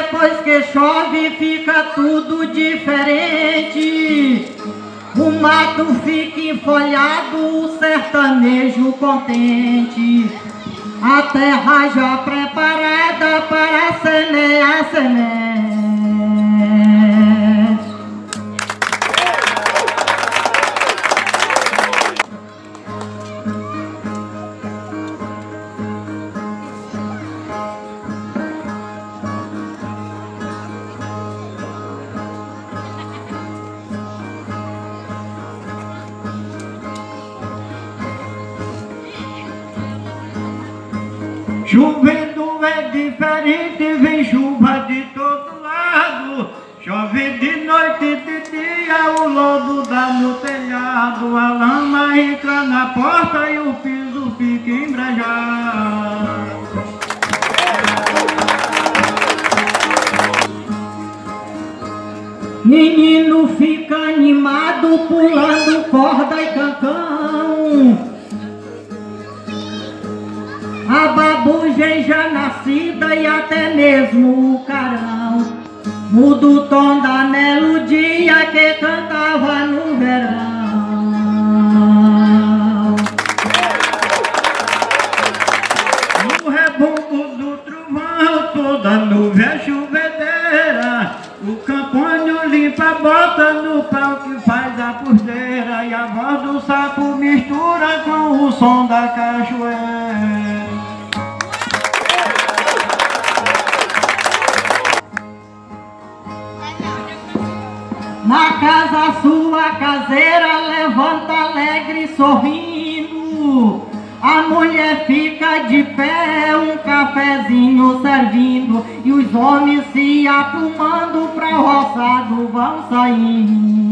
depois que chove fica tudo diferente. O mato fica enfolhado, o sertanejo contente. A terra já preparada para semear semente. Chovendo é diferente, vem chuva de todo lado. Chove de noite e de dia, o lodo dá no telhado. A lama entra na porta e o piso fica embrejado. Menino fica animado, pulando corda e cancão. A babujeja nascida e até mesmo o carão muda o tom da melodia que cantava no verão. No rebombo do trovão, toda nuvem é chovedeira. O campônio limpa a bota no pau que faz a porteira. E a voz do sapo mistura com o som da cachoeira. Na casa sua caseira levanta alegre sorrindo. A mulher fica de pé, um cafezinho servindo. E os homens se aprumando pra roçado vão saindo.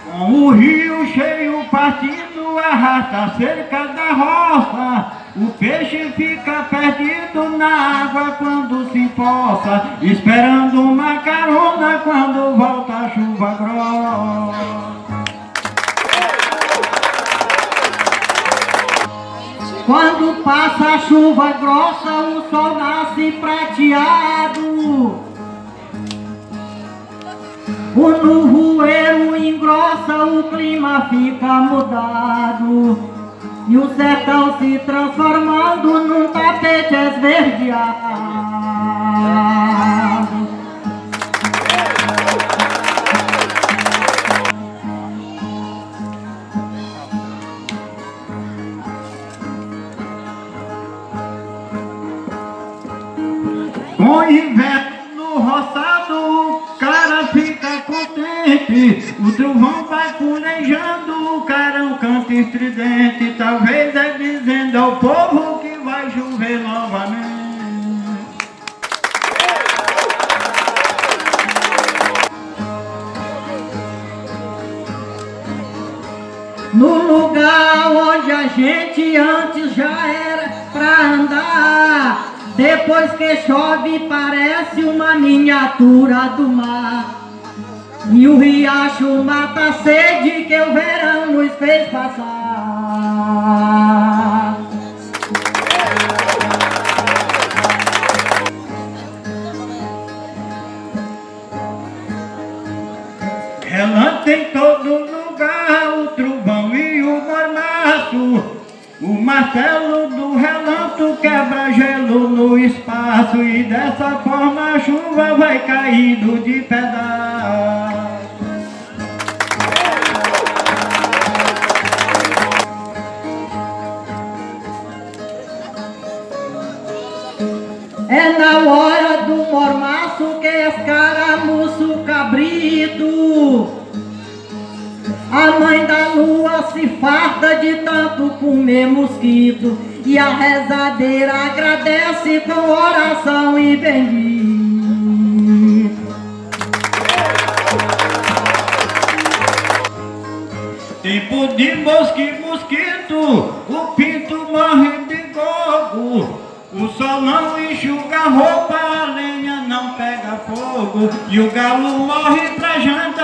Com o rio cheio partindo, arrasta a cerca da roça. O peixe fica perdido na água quando se poça, esperando uma carona quando volta a chuva grossa. Quando passa a chuva grossa, o sol nasce prateado. O nuvoeiro engrossa, o clima fica mudado. E o sertão se transformando num tapete esverdeado. Com inverno no roçado, o cara fica contente. O trovão vai culejando, o carão canta estridente. Talvez é dizendo ao povo que vai chover novamente. No lugar onde a gente antes já era pra andar, depois que chove parece uma miniatura do mar. E o riacho mata a sede que o verão nos fez passar. Relâmpago em todo lugar, o trovão e o mormaço. O martelo do relâmpago quebra gelo no espaço. E dessa forma a chuva vai caindo de pedaço. É na hora do mormaço que escaramuça o cabrito. A mãe da lua se farta de tanto comer mosquito. E a rezadeira agradece com oração e bendito. Tempo de mosca e mosquito, o pinto morre de gogo. O sol não enxuga a roupa, a lenha não pega fogo. E o galo morre pra janta